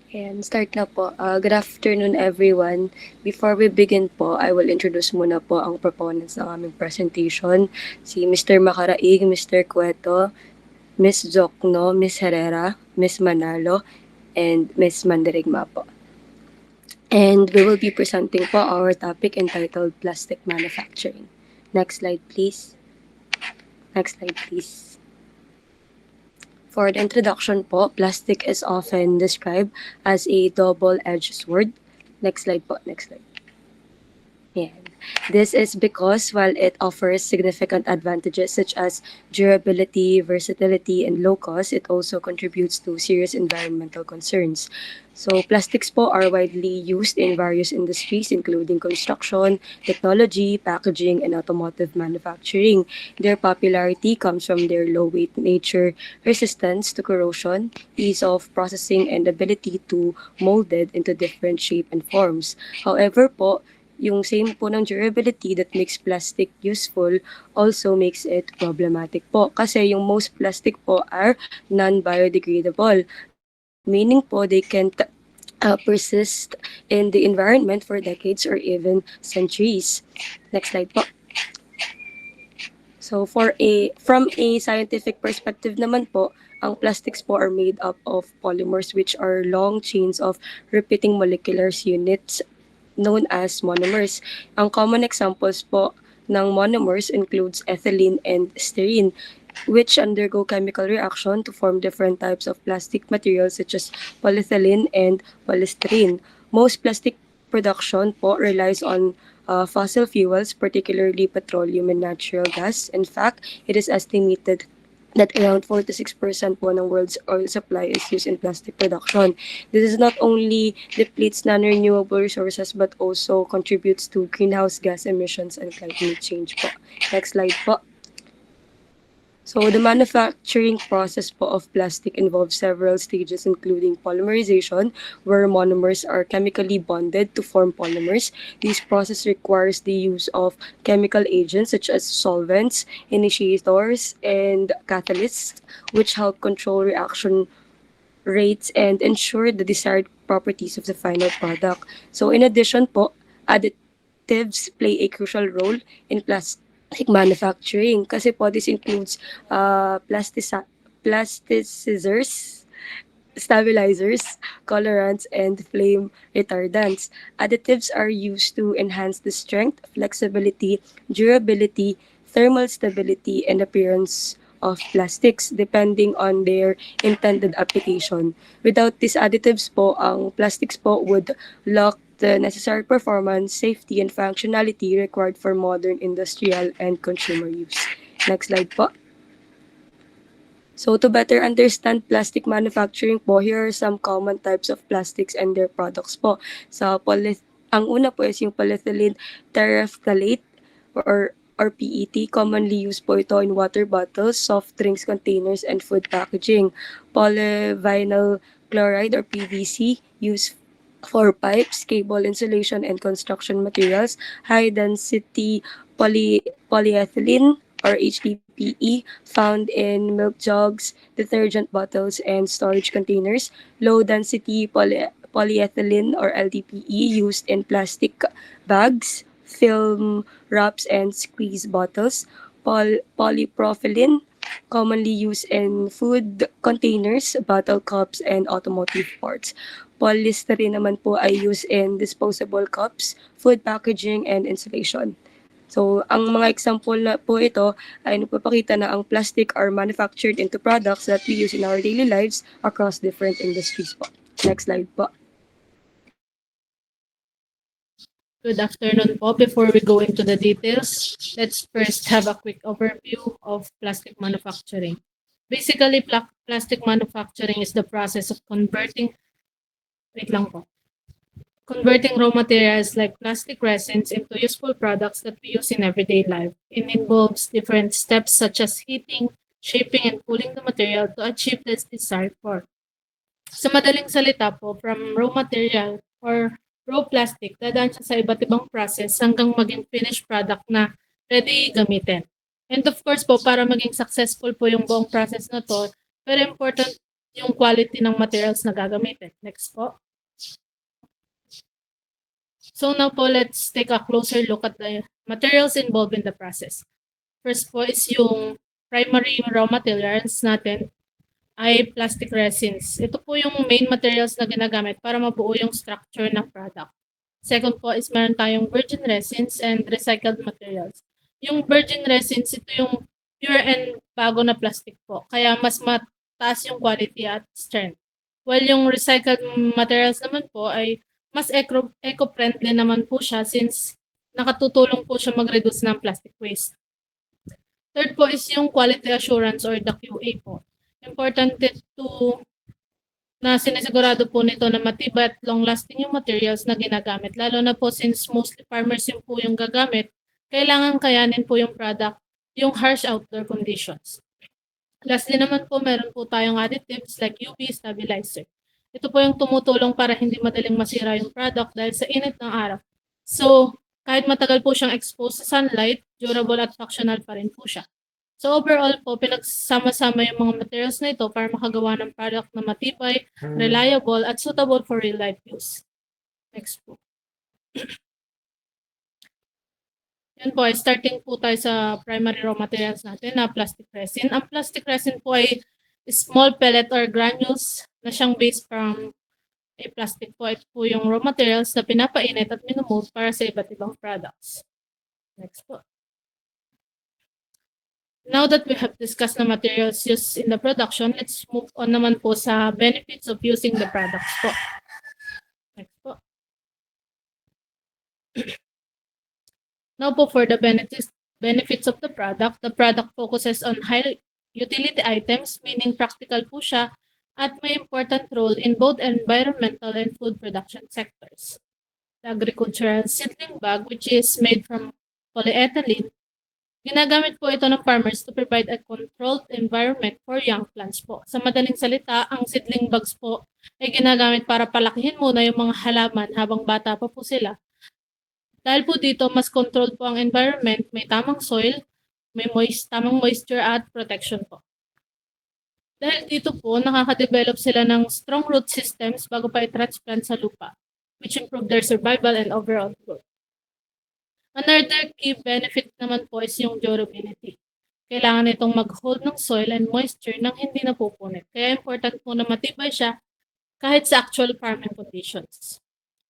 And start na po. Good afternoon everyone. Before we begin po, I will introduce muna po ang proponents ng aming presentation. Si Mr. Makaraig, Mr. Cueto, Miss Jokno, Miss Herrera, Miss Manalo, and Miss Mandirigma po. And we will be presenting po our topic entitled Plastic Manufacturing. Next slide please. Next slide please. For the introduction po, plastic is often described as a double-edged sword. Next slide po, next slide. Yan. This is because while it offers significant advantages such as durability, versatility, and low cost, it also contributes to serious environmental concerns. So plastics po are widely used in various industries including construction, technology, packaging, and automotive manufacturing. Their popularity comes from their low weight nature, resistance to corrosion, ease of processing, and ability to mold it into different shape and forms. However po, yung same po ng durability that makes plastic useful also makes it problematic po. Kasi yung most plastic po are non-biodegradable. Meaning po they can't persist in the environment for decades or even centuries. Next slide po. So from a scientific perspective naman po, ang plastics po are made up of polymers which are long chains of repeating molecular units known as monomers. Ang common examples po ng monomers includes ethylene and styrene, which undergo chemical reaction to form different types of plastic materials such as polyethylene and polystyrene. Most plastic production po relies on fossil fuels, particularly petroleum and natural gas. In fact, it is estimated that around 4 to 6% po ng world's oil supply is used in plastic production. This is not only depletes non-renewable resources but also contributes to greenhouse gas emissions and climate change po. Next slide po. So the manufacturing process po of plastic involves several stages including polymerization, where monomers are chemically bonded to form polymers. This process requires the use of chemical agents such as solvents, initiators, and catalysts, which help control reaction rates and ensure the desired properties of the final product. So in addition po, additives play a crucial role in plastic manufacturing kasi po this includes plasticizers, stabilizers, colorants, and flame retardants. Additives are used to enhance the strength, flexibility, durability, thermal stability, and appearance of plastics depending on their intended application. Without these additives po, ang plastics po would lack the necessary performance, safety, and functionality required for modern industrial and consumer use. Next slide po. So to better understand plastic manufacturing po, here are some common types of plastics and their products po. Ang una po is yung polyethylene terephthalate or PET. Commonly used po ito in water bottles, soft drinks containers, and food packaging. Polyvinyl chloride or PVC used for pipes, cable insulation, and construction materials. High density polyethylene or HDPE found in milk jugs, detergent bottles, and storage containers. Low density polyethylene or LDPE used in plastic bags, film wraps, and squeeze bottles. Polypropylene commonly used in food containers, bottle cups, and automotive parts. Polystyrene naman po ay used in disposable cups, food packaging, and insulation. So, ang mga example na po ito ay nagpapakita na ang plastic are manufactured into products that we use in our daily lives across different industries po. Next slide po. Good afternoon po. Before we go into the details, let's first have a quick overview of plastic manufacturing. Basically, plastic manufacturing is the process of converting raw materials like plastic resins into useful products that we use in everyday life. It involves different steps such as heating, shaping, and cooling the material to achieve the desired form. Sa madaling salita po, from raw material or raw plastic, dadaan siya sa iba't ibang process hanggang maging finished product na ready gamitin. And of course po, para maging successful po yung buong process na to, very important yung quality ng materials na gagamitin. Next po. So now po, let's take a closer look at the materials involved in the process. First po is yung primary raw materials natin ay plastic resins. Ito po yung main materials na ginagamit para mabuo yung structure ng product. Second po is meron tayong virgin resins and recycled materials. Yung virgin resins, ito yung pure and bago na plastic po. Kaya mas mataas yung quality at strength. While yung recycled materials naman po ay mas eco-friendly naman po siya since nakatutulong po siya mag-reduce ng plastic waste. Third po is yung quality assurance or the QA po. Importante na sinisigurado po nito na matibay at long-lasting yung materials na ginagamit. Lalo na po since mostly farmers yung po yung gagamit, kailangan kayanin po yung product yung harsh outdoor conditions. Lastly naman po, meron po tayong additives like UV stabilizer. Ito po yung tumutulong para hindi madaling masira yung product dahil sa init ng araw. So, kahit matagal po siyang exposed sa sunlight, durable at functional pa rin po siya. So overall po, pinagsama-sama yung mga materials na ito para makagawa ng product na matibay, reliable, at suitable for real-life use. Next po. Yan po, starting po tayo sa primary raw materials natin na plastic resin. Ang plastic resin po ay small pellet or granules na siyang base from a plastic po. Ito po yung raw materials na pinapainit at minumove para sa iba't ibang products. Next po. Now that we have discussed the materials used in the production, let's move on naman po sa benefits of using the products po. Next po. Now po for the benefits of the product focuses on high utility items, meaning practical po siya at may important role in both environmental and food production sectors. The agricultural seedling bag, which is made from polyethylene, ginagamit po ito ng farmers to provide a controlled environment for young plants po. Sa madaling salita, ang seedling bags po ay ginagamit para palakihin muna yung mga halaman habang bata pa po sila. Dahil po dito, mas controlled po ang environment, may tamang soil, may tamang moisture at protection po. Dahil dito po, nakaka-develop sila ng strong root systems bago pa i-transplant sa lupa, which improve their survival and overall growth. Another key benefit naman po is yung durability. Kailangan itong mag-hold ng soil and moisture nang hindi napupunit. Kaya important po na matibay siya kahit sa actual farming conditions.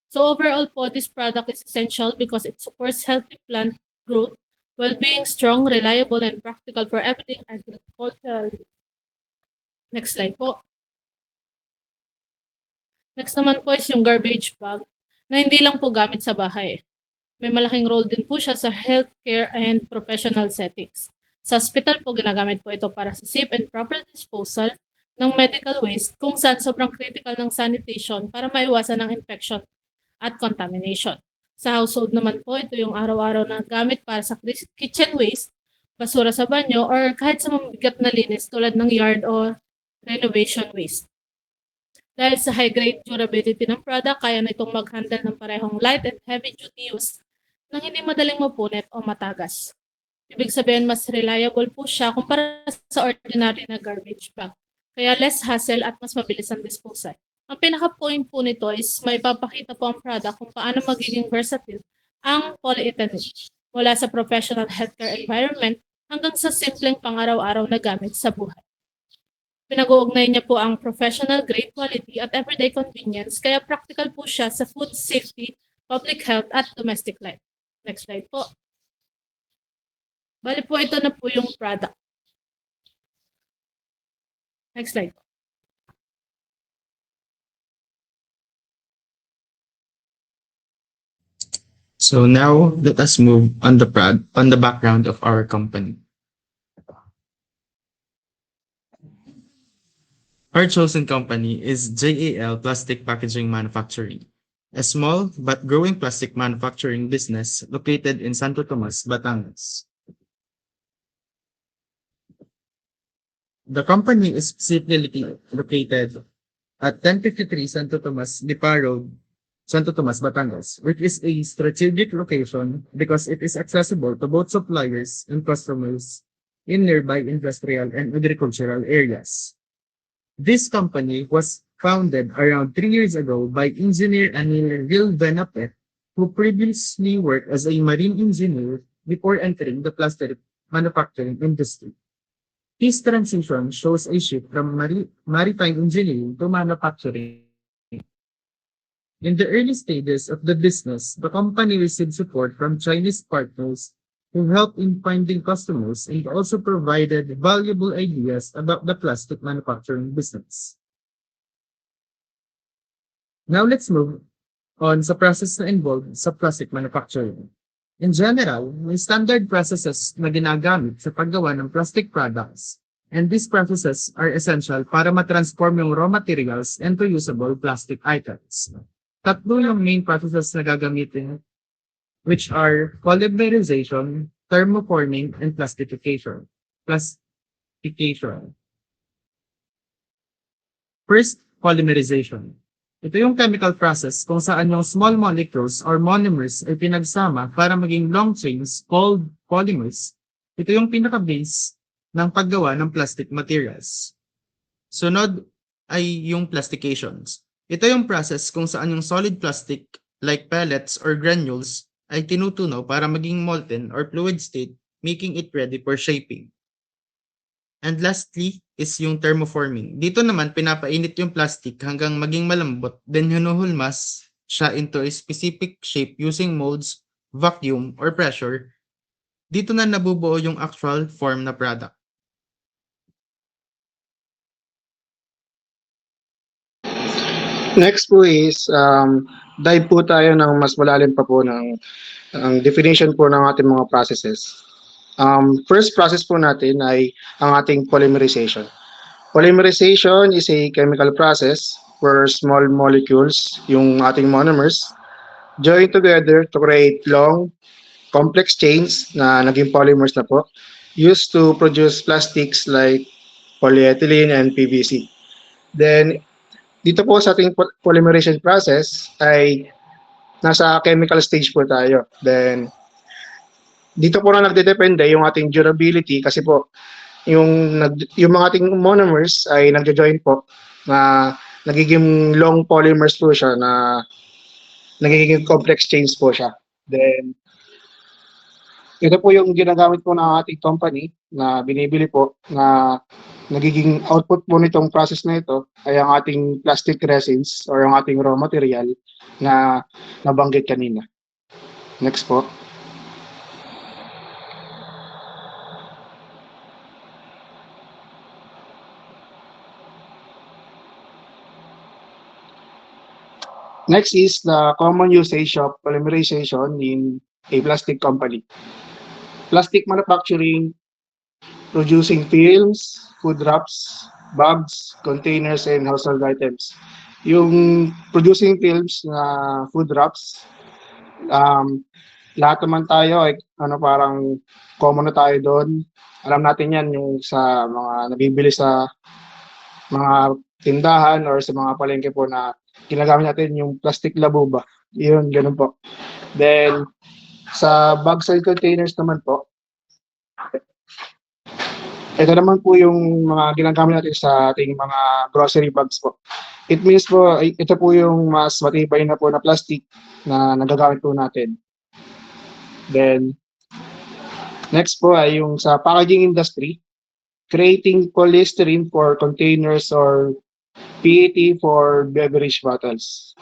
So overall po, this product is essential because it supports healthy plant growth while being strong, reliable, and practical for everyday agricultural. Next slide po. Next naman po is yung garbage bag na hindi lang po gamit sa bahay. May malaking role din po siya sa healthcare and professional settings. Sa hospital po, ginagamit po ito para sa safe and proper disposal ng medical waste kung saan sobrang critical ng sanitation para maiwasan ang infection at contamination. Sa household naman po, ito yung araw-araw na gamit para sa kitchen waste, basura sa banyo, or kahit sa mabigat na linis tulad ng yard o renovation waste. Dahil sa high-grade durability ng product, kaya na itong mag-handle ng parehong light and heavy-duty use nang hindi madaling mapunit o matagas. Ibig sabihin, mas reliable po siya kumpara sa ordinary na garbage bag. Kaya less hassle at mas mabilis ang disposal. Ang pinaka-point po nito is may papakita po ang product kung paano magiging versatile ang polyethylene mula sa professional healthcare environment hanggang sa simpleng pang-araw-araw na gamit sa buhay. Pinag-uugnay niya po ang professional grade quality at everyday convenience kaya practical po siya sa food safety, public health at domestic life. Next slide po. Bali po ito na po yung product. Next slide po. So now let us move on the background of our company. Our chosen company is JAL Plastic Packaging Manufacturing, a small but growing plastic manufacturing business located in Santo Tomas, Batangas. The company is specifically located at 1053 Santo Tomas Lipa Road, Santo Tomas, Batangas, which is a strategic location because it is accessible to both suppliers and customers in nearby industrial and agricultural areas. This company was founded around 3 years ago by engineer Anil Vilvenapet, who previously worked as a marine engineer before entering the plastic manufacturing industry. His transition shows a shift from maritime engineering to manufacturing. In the early stages of the business, the company received support from Chinese partners who helped in finding customers and also provided valuable ideas about the plastic manufacturing business. Now let's move on sa process na involved sa plastic manufacturing. In general, may standard processes na ginagamit sa paggawa ng plastic products, and these processes are essential para matransform yung raw materials into usable plastic items. Tatlo yung main processes na gagamitin, which are polymerization, thermoforming, and plastification. First, polymerization. Ito yung chemical process kung saan yung small molecules or monomers ay pinagsama para maging long chains called polymers. Ito yung pinaka-base ng paggawa ng plastic materials. Sunod ay yung plastications. Ito yung process kung saan yung solid plastic like pellets or granules ay tinutunaw para maging molten or fluid state, making it ready for shaping. And lastly is yung thermoforming. Dito naman pinapainit yung plastic hanggang maging malambot, then hinuhulmas siya into a specific shape using molds, vacuum, or pressure. Dito na nabubuo yung actual form na product. Next po is dive po tayo ng mas malalim pa po ng definition po ng ating mga processes. First process po natin ay ang ating polymerization. Polymerization is a chemical process where small molecules, yung ating monomers, join together to create long, complex chains na naging polymers na po, used to produce plastics like polyethylene and PVC. Then, dito po sa ating polymerization process ay nasa chemical stage po tayo. Then, dito po na nagdedepende yung ating durability kasi po yung mga ating monomers ay nagjo-join po na nagiging long polymers po siya na nagiging complex chains po siya. Then, ito po yung ginagamit po ng ating company na binibili po na nagiging output po nitong process na ito ay ang ating plastic resins or ang ating raw material na nabanggit kanina. Next po. Next is the common usage of polymerization in a plastic company. Plastic manufacturing, producing films, food wraps, bags, containers, and household items. Yung producing films na food wraps, lahat naman tayo ay parang common na tayo doon. Alam natin yan yung sa mga nabibili sa mga tindahan or sa mga palengke po na ginagamit natin yung plastic labuba. Yun, ganun po. Then, sa bags and containers naman po, ito naman po yung mga ginagamit natin sa ating mga grocery bags po. It means po, ito po yung mas matibay na po na plastic na nagagamit po natin. Then, next po ay yung sa packaging industry, creating polystyrene for containers or PET for beverage bottles.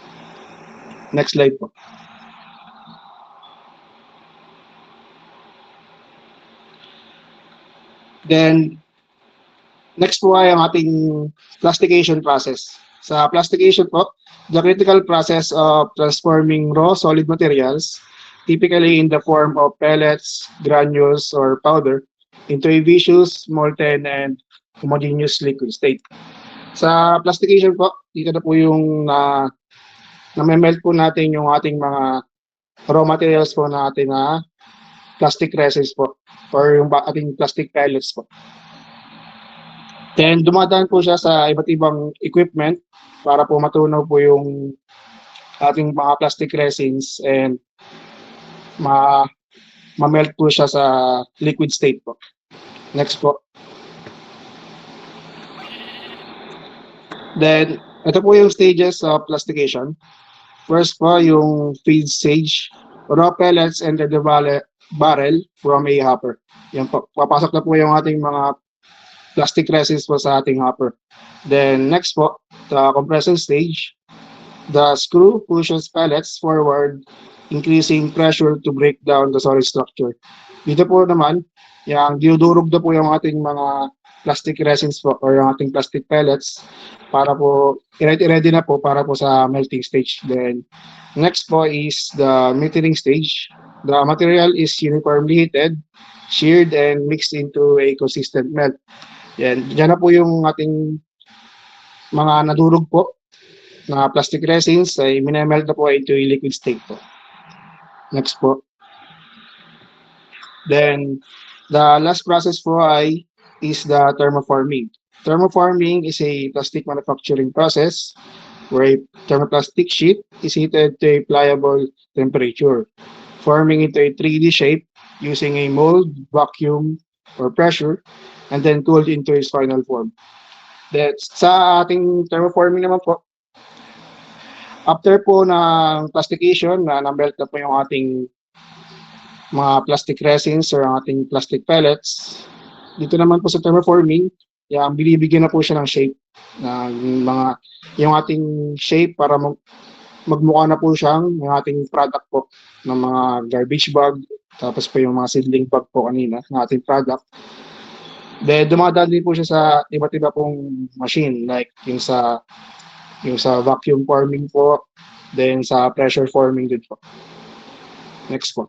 Next slide po. Then, next po ay ang ating plastication process. Sa plastication po, the critical process of transforming raw solid materials, typically in the form of pellets, granules, or powder, into a viscous, molten, and homogeneous liquid state. Sa plastication po, dito na po yung na-melt po natin yung ating mga raw materials po natin na plastic resins po or yung ating plastic pellets po. Then dumadaan po siya sa iba't ibang equipment para po matunaw po yung ating mga plastic resins and ma-melt po siya sa liquid state po. Next po. Then, ito po yung stages sa plastication. First po, yung feed stage, raw pellets enter the barrel from a hopper. Yan po, papasok na po yung ating mga plastic resins po sa ating hopper. Then, next po, the compression stage, the screw pushes pellets forward, increasing pressure to break down the solid structure. Dito po naman, yung dinudurog na po yung ating mga plastic resins po or yung ating plastic pellets para po i-ready na po para po sa melting stage. Then next po is the metering stage. The material is uniformly heated, sheared, and mixed into a consistent melt. Yan, dyan na po yung ating mga nadurog po na plastic resins ay minemelt na po into a liquid state po. Next po. Then, the last process po is the thermoforming. Thermoforming is a plastic manufacturing process where a thermoplastic sheet is heated to a pliable temperature, forming into a 3D shape using a mold, vacuum, or pressure, and then cooled into its final form. That's sa ating thermoforming naman po, after po ng plastication na-melt na po yung ating mga plastic resins or ang ating plastic pellets, dito naman po sa thermoforming, yung binibigyan na po siya ng shape ng mga yung ating shape para magmukha na po siyang yung ating product po ng mga garbage bag, tapos po yung mga seedling bag po kanina ng ating product. Then dumadaan din po siya sa iba't iba pong machine like yung sa vacuum forming po, then sa pressure forming din po. Next po.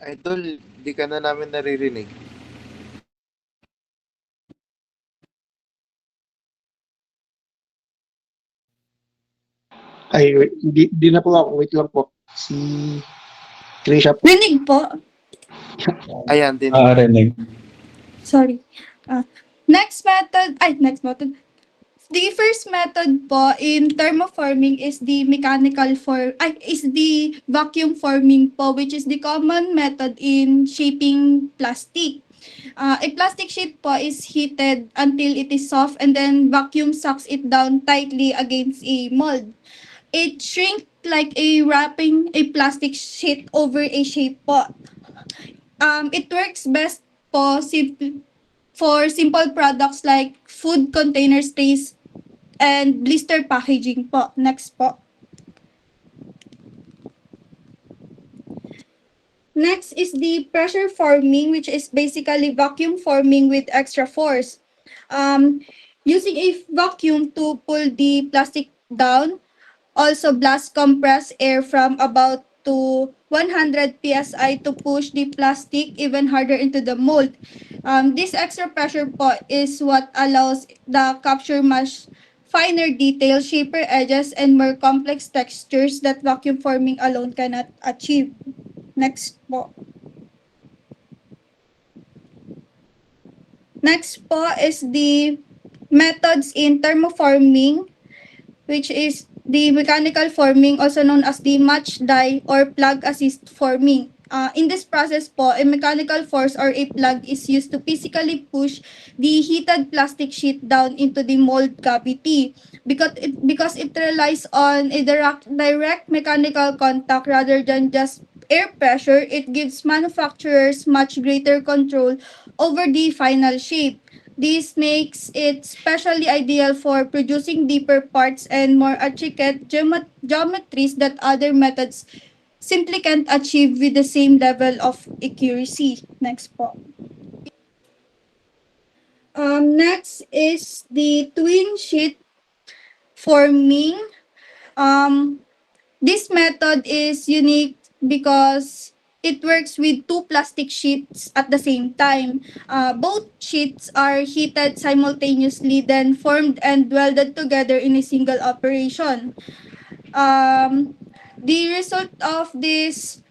Idol, di ka na namin naririnig. Ay, wait, hindi na po ako. Wait lang po. Si Krisha po. Rinig po. Ayan, din. Rinig. Sorry. Next method. The first method po in thermoforming is the vacuum forming po, which is the common method in shaping plastic. A plastic sheet po is heated until it is soft and then vacuum sucks it down tightly against a mold. It shrinks like wrapping a plastic sheet over a shape po. It works best po for simple products like food container trays and blister packaging po. Next po. Next is the pressure forming, which is basically vacuum forming with extra force. Using a vacuum to pull the plastic down, also blast compressed air from about to 100 psi to push the plastic even harder into the mold. This extra pressure po is what allows the capture much finer details, shaper edges, and more complex textures that vacuum forming alone cannot achieve. Next po. Next po is the methods in thermoforming, which is the mechanical forming, also known as the match die or plug assist forming. In this process po, a mechanical force or a plug is used to physically push the heated plastic sheet down into the mold cavity because it relies on a direct mechanical contact rather than just air pressure. It gives manufacturers much greater control over the final shape. This makes it especially ideal for producing deeper parts and more intricate geometries that other methods simply can't achieve with the same level of accuracy. Next po. Next is the twin sheet forming. Um, this method is unique because it works with two plastic sheets at the same time. Both sheets are heated simultaneously, then formed and welded together in a single operation. Um, the result of this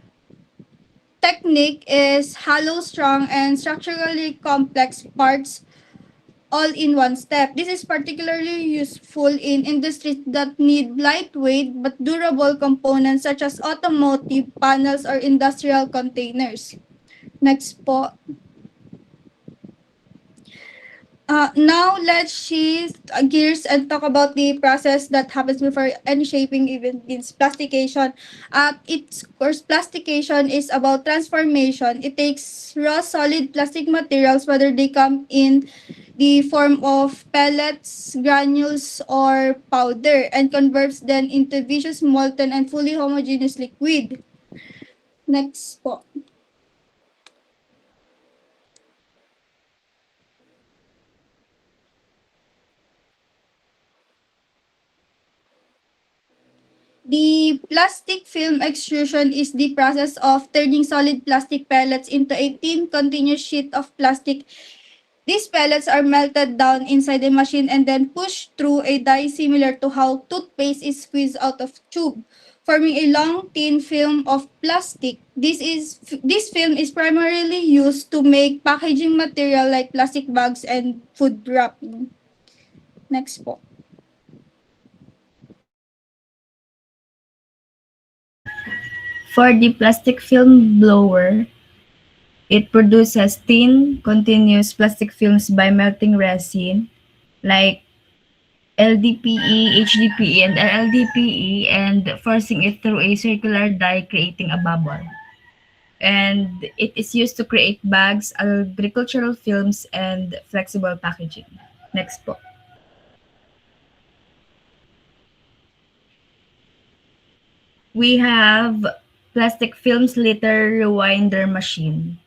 technique is hollow, strong, and structurally complex parts all in one step. This is particularly useful in industries that need lightweight but durable components such as automotive panels or industrial containers. Next po. Now let's shift gears and talk about the process that happens before any shaping even begins. Plastication. At its course, plastication is about transformation. It takes raw solid plastic materials, whether they come in the form of pellets, granules, or powder, and converts them into viscous, molten, and fully homogeneous liquid. Next po. The plastic film extrusion is the process of turning solid plastic pellets into a thin, continuous sheet of plastic. These pellets are melted down inside the machine and then pushed through a die similar to how toothpaste is squeezed out of tube, forming a long, thin film of plastic. This film is primarily used to make packaging material like plastic bags and food wrapping. Next po. For the plastic film blower, it produces thin, continuous plastic films by melting resin like LDPE, HDPE, and LLDPE and forcing it through a circular die, creating a bubble. And it is used to create bags, agricultural films, and flexible packaging. Next po. We have plastic film sliter rewinder machine.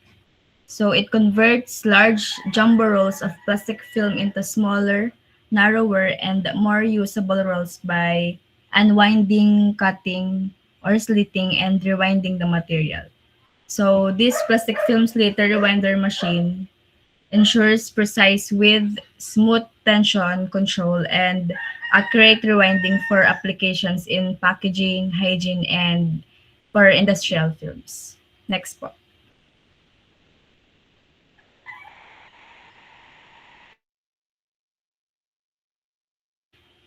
So it converts large jumbo rolls of plastic film into smaller, narrower, and more usable rolls by unwinding, cutting, or slitting and rewinding the material. So this plastic film sliter rewinder machine ensures precise width, smooth tension control, and accurate rewinding for applications in packaging, hygiene, and for industrial films. Next po.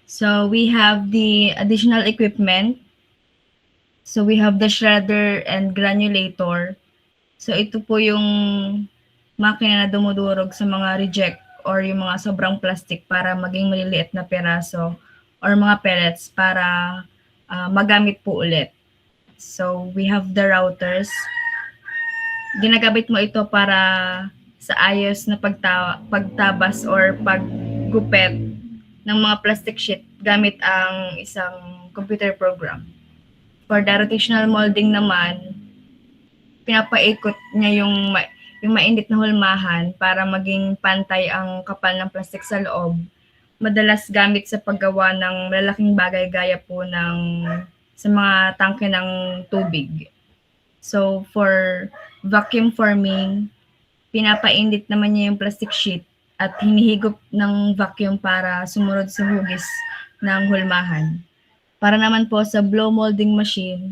So we have the additional equipment. So we have the shredder and granulator. So ito po yung makina na dumudurog sa mga reject or yung mga sobrang plastic para maging maliliit na peraso or mga pellets para magamit po ulit. So we have the routers. Ginagamit mo ito para sa ayos na pagtabas or paggupit ng mga plastic sheet gamit ang isang computer program. For the rotational molding naman, pinapaikot niya yung mainit na hulmahan para maging pantay ang kapal ng plastic sa loob. Madalas gamit sa paggawa ng malalaking bagay gaya po sa mga tangke ng tubig. So for vacuum forming, pinapainit naman niya yung plastic sheet at hinihigop ng vacuum para sumunod sa hugis ng hulmahan. Para naman po sa blow molding machine,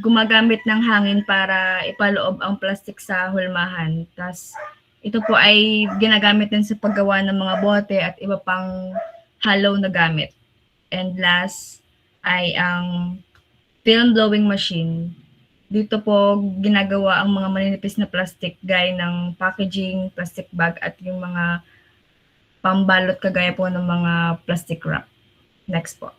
gumagamit ng hangin para ipaloob ang plastic sa hulmahan. Tas ito po ay ginagamit din sa paggawa ng mga bote at iba pang hollow na gamit. And last ay ang film blowing machine. Dito po ginagawa ang mga maninipis na plastic gaya ng packaging, plastic bag at yung mga pambalot kagaya po ng mga plastic wrap. Next po.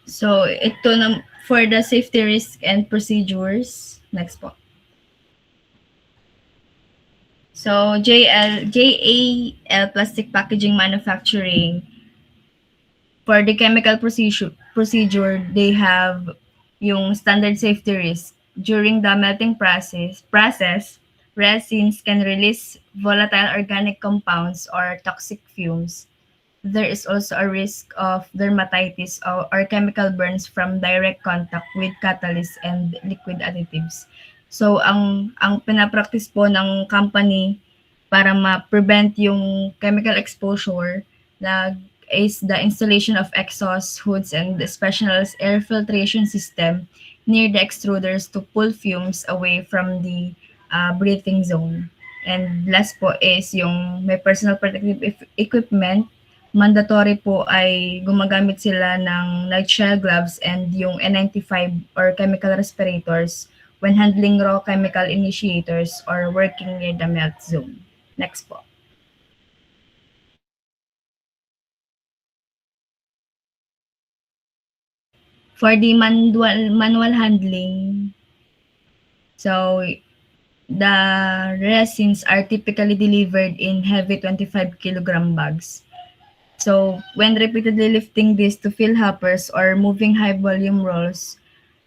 So ito na for the safety risk and procedures. Next po. So JAL Plastic Packaging Manufacturing, for the chemical procedure, they have yung standard safety risk. During the melting process, resins can release volatile organic compounds or toxic fumes. There is also a risk of dermatitis or chemical burns from direct contact with catalysts and liquid additives. So ang pinapractice po ng company para ma-prevent yung chemical exposure is the installation of exhaust hoods and the specialized air filtration system near the extruders to pull fumes away from the breathing zone. And last po is yung may personal protective equipment. Mandatory po ay gumagamit sila ng nitrile gloves and yung N95 or chemical respirators when handling raw chemical initiators or working near the melt zone. Next po. For the manual handling, so the resins are typically delivered in heavy 25 kilogram bags. So when repeatedly lifting this to fill hoppers or moving high volume rolls,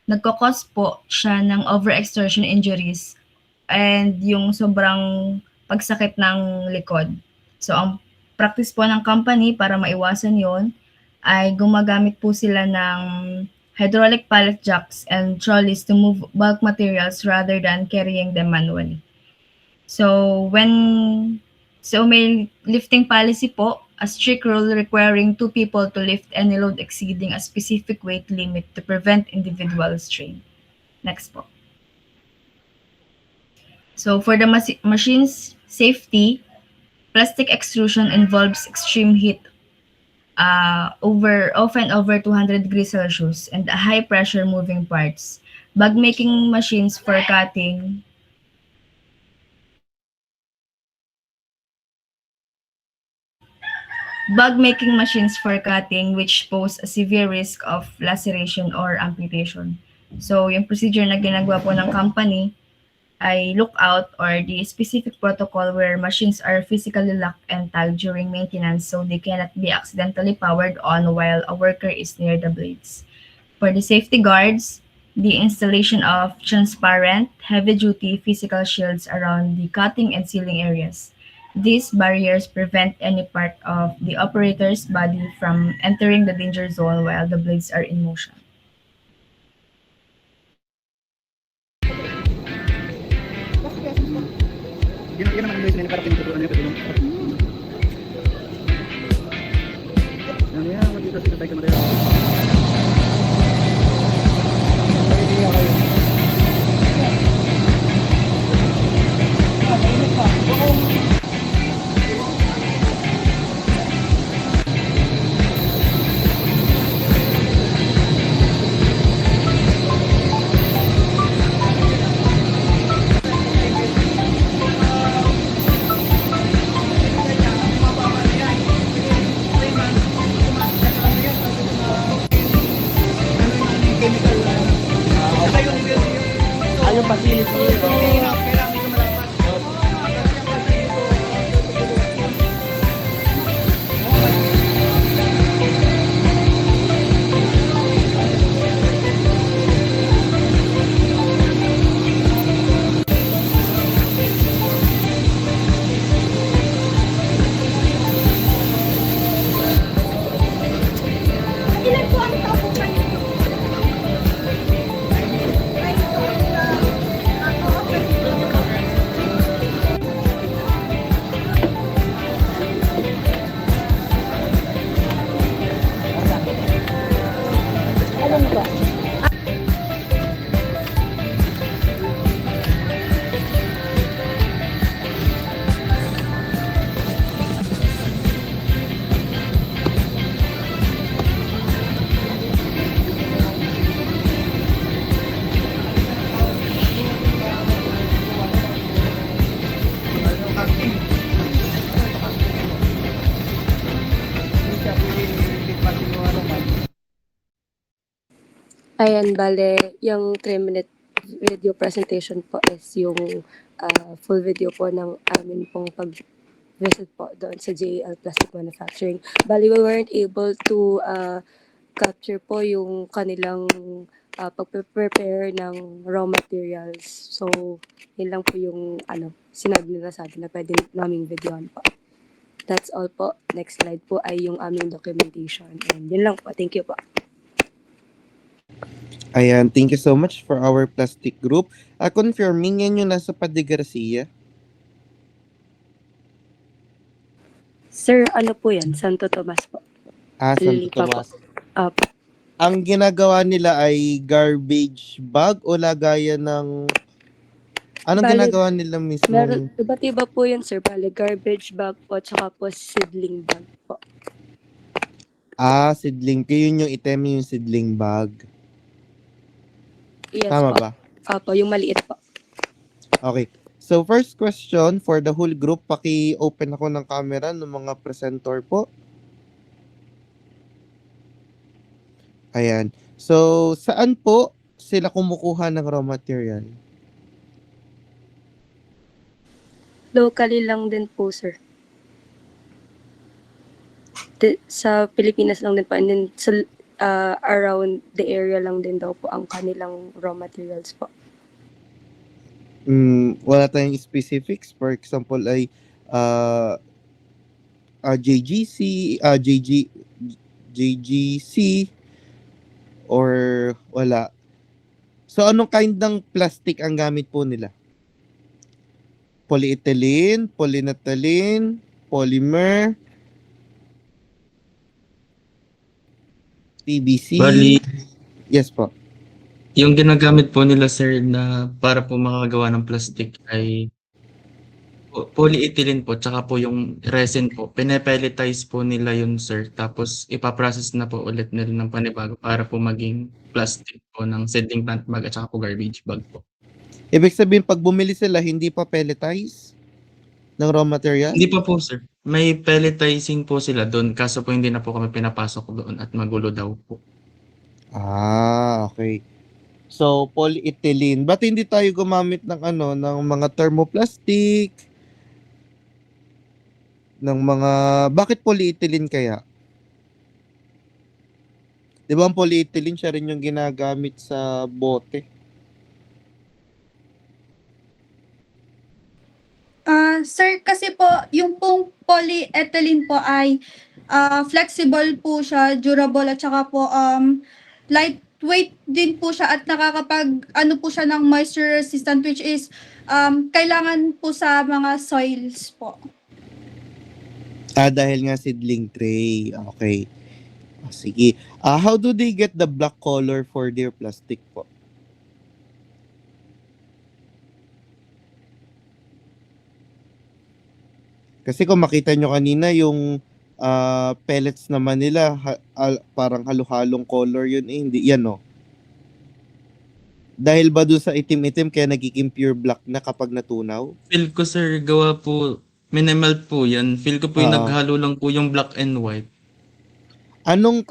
nagkakos po siya ng overexertion injuries and yung sobrang pagsakit ng likod. So ang practice po ng company para maiwasan yon ay gumagamit po sila ng hydraulic pallet jacks and trolleys to move bulk materials rather than carrying them manually. So may lifting policy po, a strict rule requiring 2 people to lift any load exceeding a specific weight limit to prevent individual strain. Next po. So for the machine's safety, plastic extrusion involves extreme heat, often over 200 degrees Celsius, and a high pressure moving parts. Bag making machines for cutting which pose a severe risk of laceration or amputation. So yung procedure na ginagawa po ng company ay lookout or the specific protocol where machines are physically locked and tagged during maintenance so they cannot be accidentally powered on while a worker is near the blades. For the safety guards, the installation of transparent, heavy-duty physical shields around the cutting and sealing areas. These barriers prevent any part of the operator's body from entering the danger zone while the blades are in motion. Yun naman ang guys na para pinuturuan niya pero ano yan, magkita sila tayo kamera. Ayan, bale, yung 3-minute video presentation po is yung full video po ng amin pong pag-visit po doon sa JL Plastic Manufacturing. Bale, we weren't able to capture po yung kanilang pag-prepare ng raw materials. So, yun lang po yung sinabi nila sa atin na pwede naming videoan po. That's all po. Next slide po ay yung aming documentation. And yun lang po. Thank you po. Ayan, thank you so much for our plastic group. Confirming yan yung nasa Padre Garcia. Sir, ano po yan? Santo Tomas po. Santo Lipa po. Tomas. Ang ginagawa nila ay garbage bag o lagayan ng... Anong Bale, ginagawa nila mismo? Meron, iba't iba po yan, sir. Bale, garbage bag po, tsaka po seedling bag po. Seedling. Yun yung item yung seedling bag. Yes Tama po. ba? Opo, yung maliit po. Okay. So, first question for the whole group, paki-open ako ng camera ng mga presenter po. Ayan. So, saan po sila kumukuha ng raw material? Locally lang din po, sir. Sa Pilipinas lang din po. And then, sa, around the area lang din daw po ang kanilang raw materials po. Wala tayong specifics. For example, ay JGC, JGC, or wala. So, anong kind ng plastic ang gamit po nila? Polyethylene, polynethylene, polymer, PVC. Bali, Yes po. yung ginagamit po nila sir na para po makagawa ng plastic ay polyethylene po, tsaka po yung resin po. Pinepelletize po nila yun sir, tapos ipaprocess na po ulit nila ng panibago para po maging plastic po ng seedling plant bag at saka po garbage bag po. Ibig sabihin, pag bumili sila, hindi pa pelletize ng raw material? Hindi pa po sir, may pelletizing po sila doon, kaso po hindi na po kami pinapasok doon at magulo daw po. Okay. So, polyethylene. Ba't hindi tayo gumamit ng ng mga thermoplastic? Bakit polyethylene kaya? Di ba ang polyethylene siya rin yung ginagamit sa bote? Sir, kasi po, yung pong polyethylene po ay flexible po siya, durable, at saka po lightweight din po siya at nakakapag po siya ng moisture resistant, which is kailangan po sa mga soils po. Dahil nga seedling tray. Okay. Sige. How do they get the black color for their plastic po? Kasi kung makita nyo kanina yung pellets naman nila, parang halo-halong color yun eh. Hindi, yan o. Dahil ba dun sa itim-itim kaya nagiging pure black na kapag natunaw? Feel ko sir, gawa po, minimelt po yan. Feel ko po yung Oo. naghalo lang po yung black and white. Anong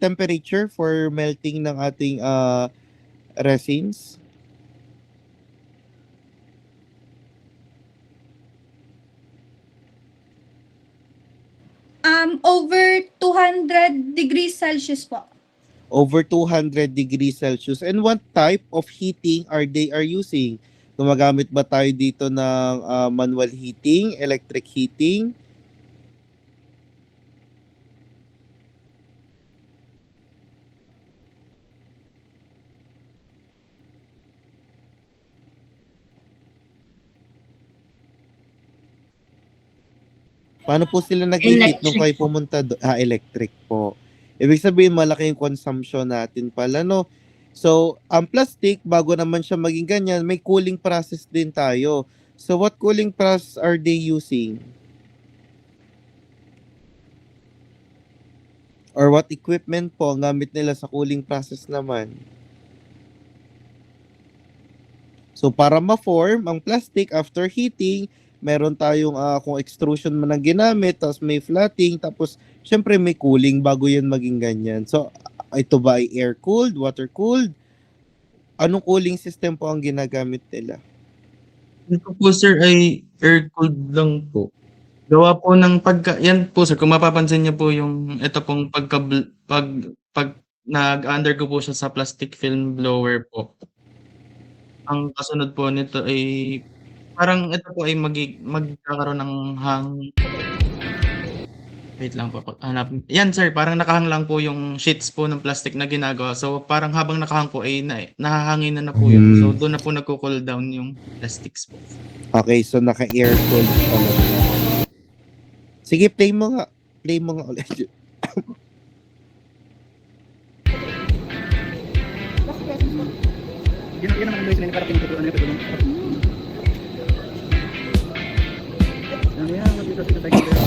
temperature for melting ng ating resins? Over 200 degrees Celsius po. Over 200 degrees Celsius. And what type of heating they are using? Gumagamit ba tayo dito ng manual heating, electric heating? Paano po sila nag-heat nung kayo pumunta doon? Electric po. Ibig sabihin, malaki yung consumption natin pala, no? So, ang plastic, bago naman siya maging ganyan, may cooling process din tayo. So, what cooling process are they using? Or what equipment po ang gamit nila sa cooling process naman? So, para ma-form ang plastic after heating, meron tayong kung extrusion man ang ginamit, tapos may flatting, tapos syempre may cooling bago yun maging ganyan. So, ito ba ay air-cooled, water-cooled? Anong cooling system po ang ginagamit nila? Ito po sir ay air-cooled lang po. Gawa po ng yan po sir, kung mapapansin niyo po yung ito pong nag-undergo po siya sa plastic film blower po. Ang kasunod po nito ay parang ito po ay magkakaroon ng wait lang po, hanapin. Yan sir, parang nakahang lang po yung sheets po ng plastic na ginagawa. So parang habang nakahang po ay nahahanginan na po yun. So doon na po nagko-cool down yung plastics po. Okay, so naka-air cooled pala siya. Sige, play mo nga. Play mo nga ulit. Yun naman ang guys na para pinitutuan nila pero ano yan, dito tayo kamera.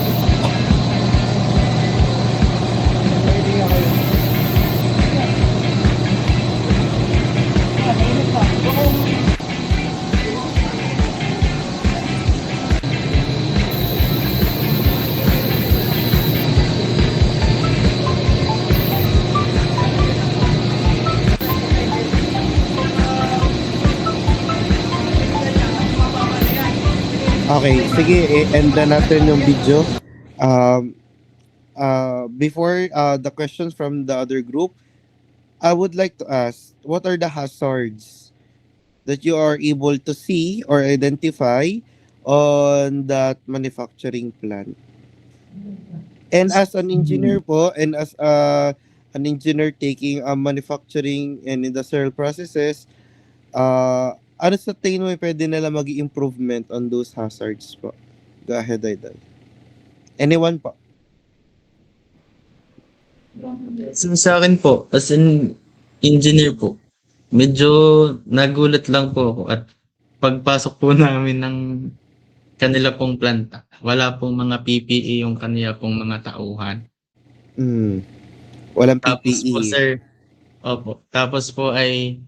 Okay, sige, end na natin yung video. Before the questions from the other group, I would like to ask, what are the hazards that you are able to see or identify on that manufacturing plant? And as an engineer po, and as an engineer taking manufacturing and industrial processes, ano sa tingin mo pwede nila mag-improvement on those hazards po? Go ahead, Idol. Anyone po? So, sa akin po, as an engineer po, medyo nagulat lang po ako at pagpasok po namin ng kanila pong planta, wala pong mga PPE yung kanila pong mga tauhan. Walang Tapos PPE. po sir, opo, tapos po ay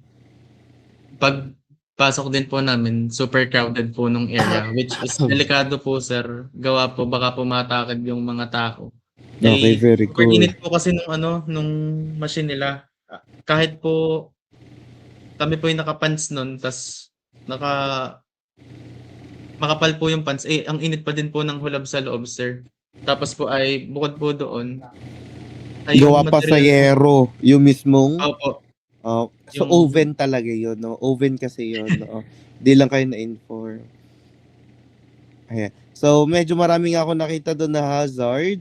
pagpasok din po namin, super crowded po nung area, which is delikado po sir, gawa po baka pumatakad yung mga tao. Okay, very super cool. init po kasi nung machine nila. Kahit po kami po yung naka-pants nun, tas makapal po yung pants, ang init pa din po ng hulab sa loob, sir. Tapos po ay, bukod po doon, ay Gawa pa sa yero, yung mismong, Opo. so Yung- oven talaga yun, no? Oven kasi yun, no? Di lang kayo na-inform. Ayan. So, medyo maraming ako nakita doon na hazard.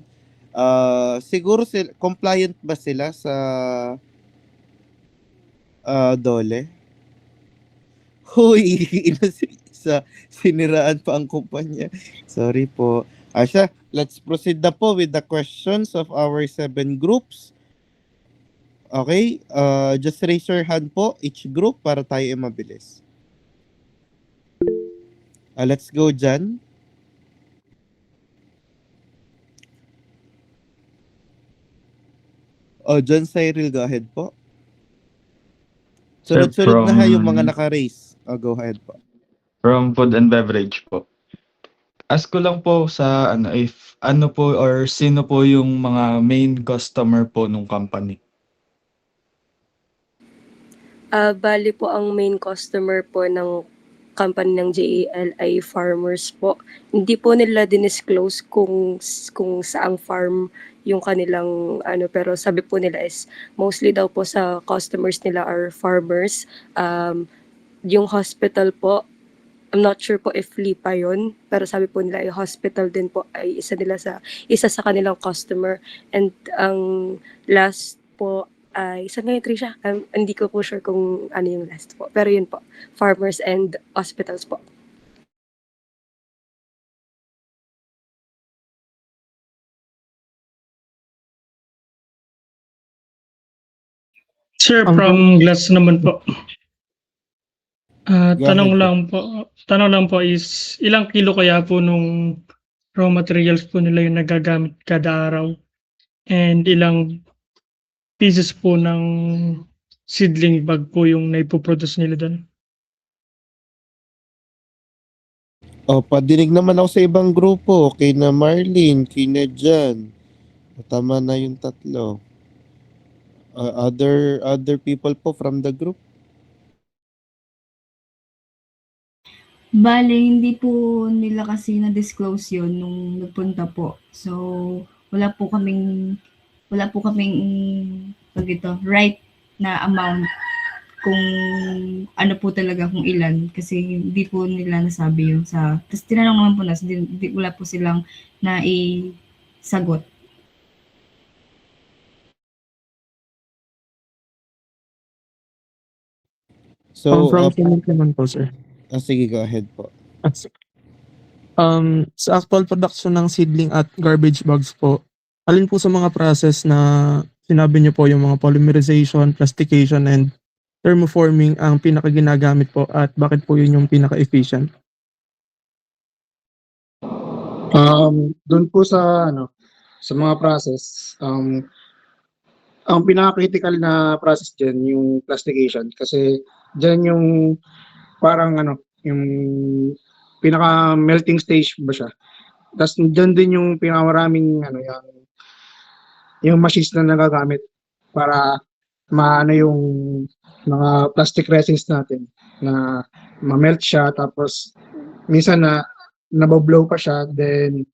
Siguro compliant ba sila sa DOLE? Huy, sa siniraan pa ang kumpanya. Sorry po. Asya, let's proceed na po with the questions of our 7 groups. Okay, just raise your hand po, each group, para tayo ay mabilis. Let's go, Jan. John Cyril, go ahead po. Sir, Sunod-sunod na ha yung mga from- naka-raise. Go ahead po. From food and beverage po. Ask ko lang po sa if ano po or sino po yung mga main customer po nung company. Bali po ang main customer po ng company ng JAL ay farmers po. Hindi po nila dinisclose kung saang farm yung kanilang pero sabi po nila is mostly daw po sa customers nila are farmers. Yung hospital po, I'm not sure po if LIPA yun, pero sabi po nila yung hospital din po ay isa sa kanilang customer. And ang last po ay, saan nga yung Trisha? Hindi ko po sure kung ano yung last po. Pero yun po, farmers and hospitals po. Sir, from Glass naman po. Go Tanong lang po is ilang kilo kaya po nung raw materials po nila yung nagagamit kada araw? And ilang pieces po ng seedling bag po yung naipoproduce nila doon? Padinig naman ako sa ibang grupo. Kay na Marlene, kay na Jan. Tama na yung tatlo. Other people po from the group? Bale, hindi po nila kasi na-disclose yun nung nagpunta po. So, wala po kaming pag ito, right na amount kung ano po talaga kung ilan kasi hindi po nila nasabi yun sa tapos tinanong naman po nas wala po silang naisagot. So, From comment naman po, sir. sige, go ahead po. Sa actual production ng seedling at garbage bags po, alin po sa mga process na sinabi niyo po yung mga polymerization, plastication, and thermoforming ang pinaka-ginagamit po at bakit po yun yung pinaka-efficient? Doon po sa sa mga process, ang pinaka-critical na process diyan yung plastication kasi diyan yung parang yung pinaka-melting stage ba siya. Tapos diyan din yung pinakamaraming yung machines na nagagamit para maano yung mga plastic resins natin na ma-melt siya tapos minsan na naboblow pa siya then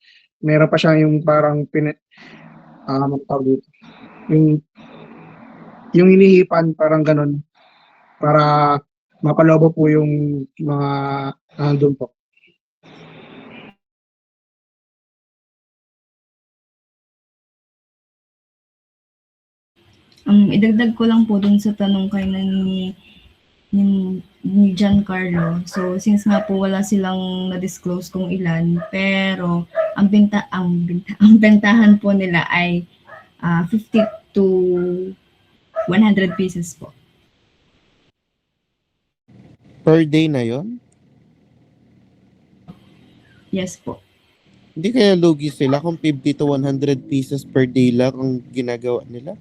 meron pa siya yung parang yung hinihipan parang ganun para mapalobo po yung mga doon po. Idagdag ko lang po dun sa tanong kayo ni Giancarlo. So, since nga po wala silang na-disclose kung ilan, pero ang bentahan po nila ay 50 to 100 pieces po. Per day na yon? Yes po. Hindi kaya lugi sila kung 50 to 100 pieces per day lang ang ginagawa nila?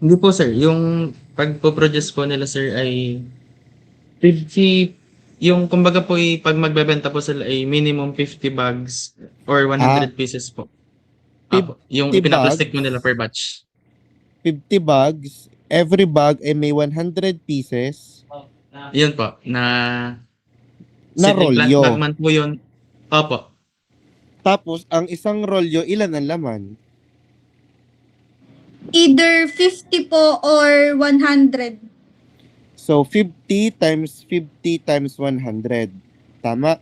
Hindi po sir, yung pagpo-produce po nila sir ay 50, yung kumbaga po pag magbebenta po sila ay minimum 50 bags or 100 pieces po. Yung 50 pinaplastic bags? po nila per batch. 50 bags, every bag ay may 100 pieces Yun po, na na seedling plant rolyo. bag man po yun. Opo. Tapos, ang isang rolyo, ilan ang laman? Either 50 po or 100. So, 50 times 50 times 100. Tama?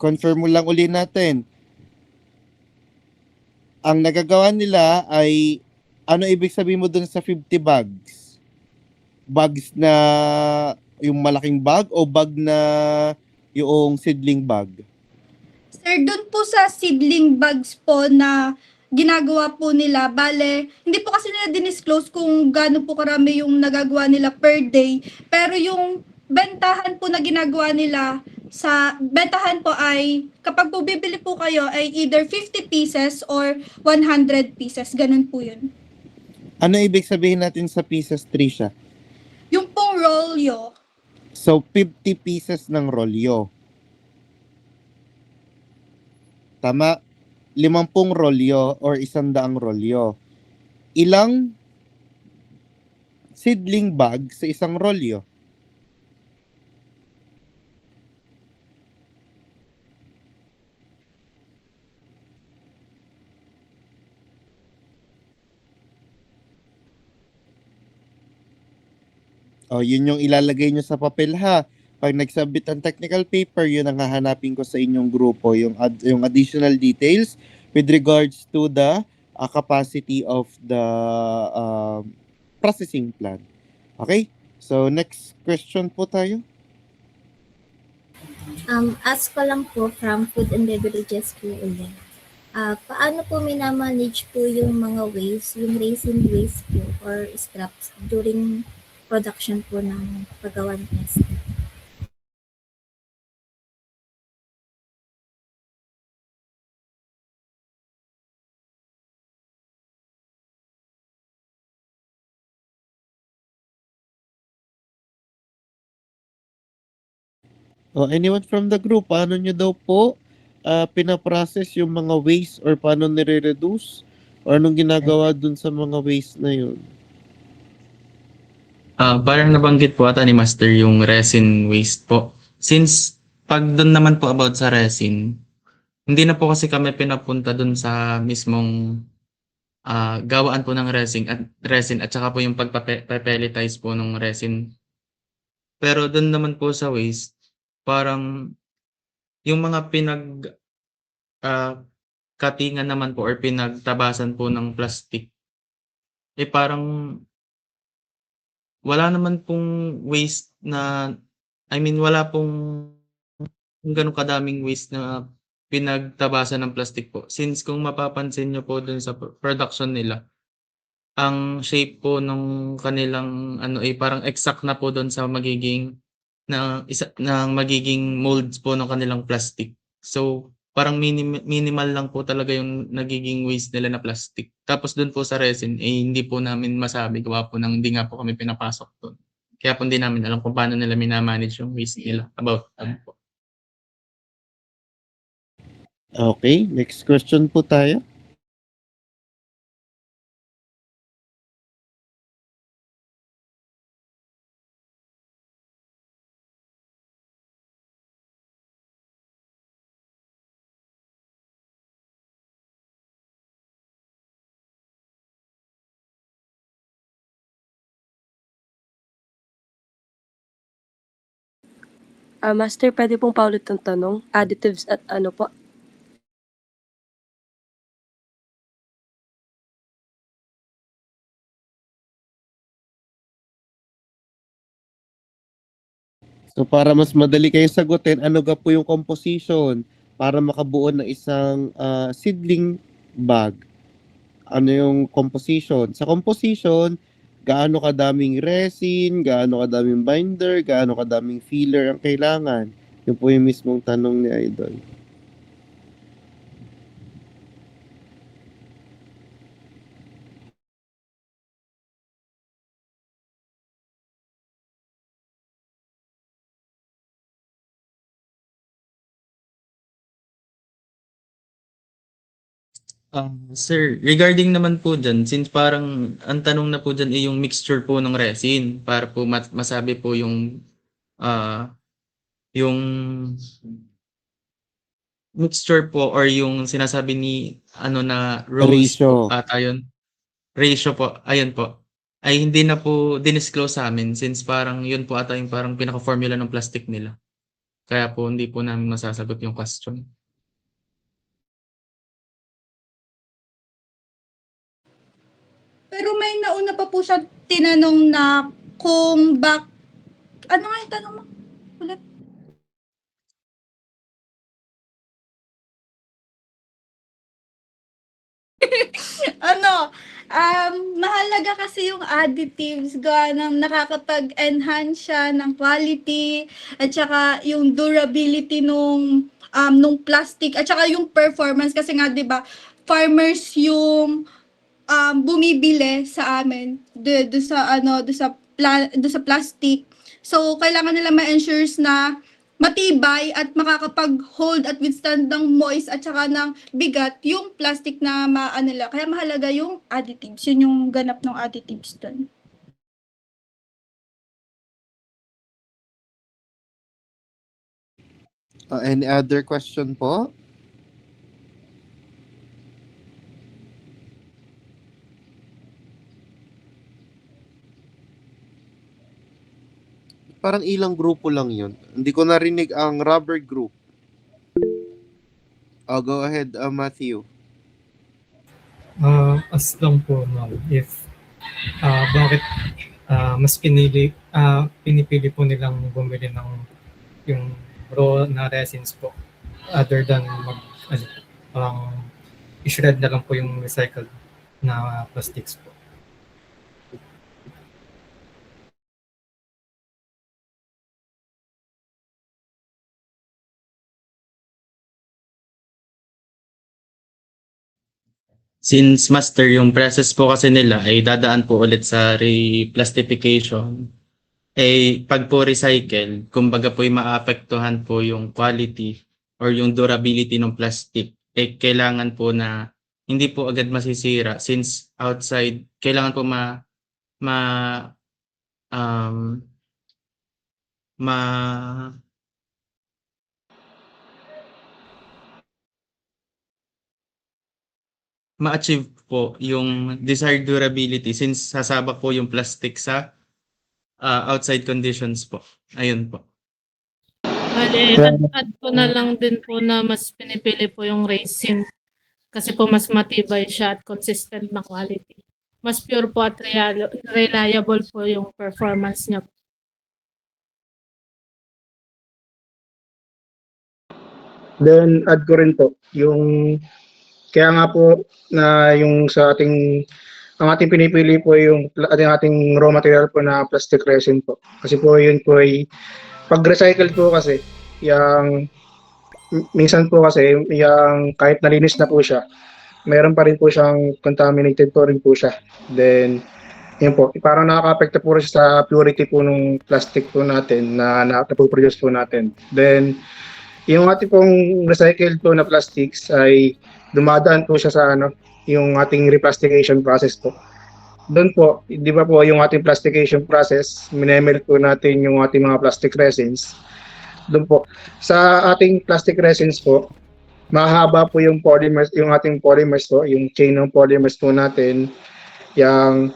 Confirm mo lang uli natin. Ang nagagawa nila ay, ano ibig sabihin mo dun sa 50 bags? Bags na yung malaking bag o bag na yung seedling bag? Sir, doon po sa seedling bags po na ginagawa po nila, bale, hindi po kasi nila dinisclose kung gaano po karami yung nagagawa nila per day, pero yung bentahan po na ginagawa nila sa bentahan po ay kapag po bibili po kayo ay either 50 pieces or 100 pieces, ganun po yun. Ano ibig sabihin natin sa pieces, Trisha? Yung pong rolyo, So, 50 pieces ng rolyo. Tama? 50 rolyo or 100 rolyo. Ilang seedling bag sa isang rolyo? O, yun yung ilalagay nyo sa papel ha. Pag nagsubmit ang technical paper, yun ang hahanapin ko sa inyong grupo, yung additional details with regards to the capacity of the processing plant. Okay? So, next question po tayo. Ask ko lang po from Food and Beverages po ulit. Paano po minamanage po yung mga waste, yung resin waste po or scraps during production po ng paggawa ng plastic? Anyone from the group, paano nyo daw po pinaprocess yung mga waste or paano nire-reduce? O anong ginagawa dun sa mga waste na yun? Parang nabanggit po ata ni Master yung resin waste po. Since pag dun naman po about sa resin, hindi na po kasi kami pinapunta dun sa mismong gawaan po ng resin at saka po yung pagpapeletize po ng resin. Pero dun naman po sa waste, parang yung mga katingan naman po or pinagtabasan po ng plastic, parang wala naman pong waste na, I mean, wala pong gano'ng kadaming waste na pinagtabasan ng plastic po. Since kung mapapansin niyo po dun sa production nila, ang shape po nung kanilang parang exact na po dun sa magiging magiging molds po ng kanilang plastic. So, parang minimal lang po talaga yung nagiging waste nila na plastic. Tapos dun po sa resin, hindi po namin masabi gawa po ng hindi nga po kami pinapasok dun. Kaya po hindi namin alam kung paano nila minamanage yung waste nila about that po. Okay, next question po tayo. Master, pwede pong paulit ng tanong. Additives at ano po? So para mas madali kayong sagutin, ano ga po yung composition para makabuo ng isang seedling bag? Ano yung composition? Sa composition, gaano kadaming resin, gaano kadaming binder, gaano kadaming filler ang kailangan? Yun po yung mismong tanong ni Idol. Sir, regarding naman po dyan, since parang ang tanong na po dyan ay yung mixture po ng resin para po masabi po yung mixture po or yung sinasabi ni na rose Ratio. po ata yun. Ratio po, ayun po. Ay hindi na po dinisclose sa amin since parang yun po ata yung parang pinaka-formula ng plastic nila. Kaya po hindi po namin masasagot yung question. Pero may nauna pa po siya tinanong na kung ano nga yung tanong mo? Ulit. Mahalaga kasi yung additives gawa ng nakakapag-enhance siya ng quality at saka yung durability nung plastic at saka yung performance kasi nga 'di ba farmers yung bumibili sa amin do sa plastic. So kailangan nila ma-ensure na matibay at makakapag-hold at withstand ng moist at saka ng bigat yung plastic na nila. Kaya mahalaga yung additives. Yun yung ganap ng additives dun. Any other question po? Parang ilang grupo lang yun. Hindi ko narinig ang rubber group. Go ahead, Matthew. As lang po, ma'am, if bakit mas pinipili po nilang bumili ng yung raw na resins po other than i-shred na lang po yung recycled na plastics po. Since master yung process po kasi nila ay dadaan po ulit sa replastification, pag po recycle, kumbaga po ay maapektuhan po yung quality or yung durability ng plastic, kailangan po na hindi po agad masisira since outside, kailangan po ma-achieve po yung desired durability since sasabak po yung plastic sa outside conditions po. Ayun po. Bale, add ko na lang din po na mas pinipili po yung resin kasi po mas matibay siya at consistent na quality. Mas pure po at reliable po yung performance niya. Then add ko rin po yung kaya nga po na yung sa ating ang ating pinipili po yung ating raw material po na plastic resin po. Kasi po yun po ay pag-recycle po kasi yung minsan po kasi yung kahit nalinis na po siya, meron pa rin po siyang contaminated po rin po siya. Then yun po, parang nakaka-apekto po rin sa purity po ng plastic po natin na napoproduce po natin. Then yung ating pong recycled po na plastics ay dumadaan po siya sa yung ating replastication process po. Doon po, di ba po yung ating plastication process, minemelt po natin yung ating mga plastic resins. Doon po, sa ating plastic resins po, mahaba po yung polymers, yung ating polymers po, yung chain ng polymers po natin, yung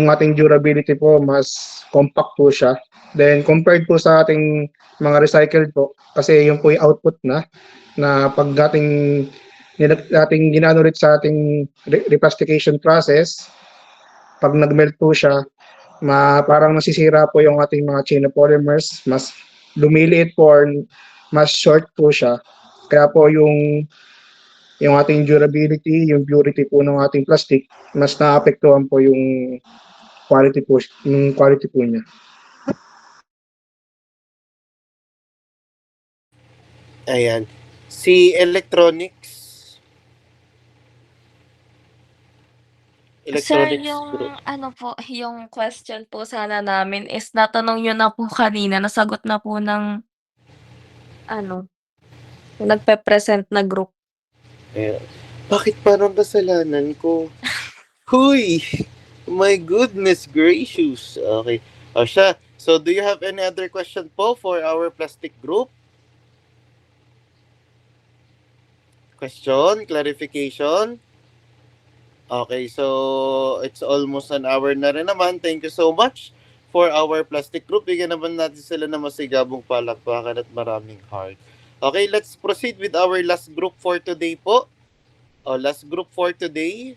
ating durability po, mas compact po siya. Then compared po sa ating mga recycled po, kasi yung po yung output na pag ating ginano ulit sa ating replastication process, pag nag-melt po siya, parang nasisira po yung ating mga chain of polymers, mas lumiliit po or mas short po siya. Kaya po yung ating durability, yung purity po ng ating plastic, mas naapektuhan po yung quality po niya. Ayan. Si electronics. Sir, yung ano po, yung question po sana namin is natanong nyo na po kanina, nasagot na po ng nagpe-present na group. Ayan. Bakit parang kasalanan ko? Huy! My goodness gracious. Okay. O siya. So, do you have any other question po for our plastic group? Question? Clarification? Okay, so it's almost an hour na rin naman. Thank you so much for our plastic group. Bigyan naman natin sila ng masigabong palakpakan at maraming heart. Okay, let's proceed with our last group for today po. Last group for today.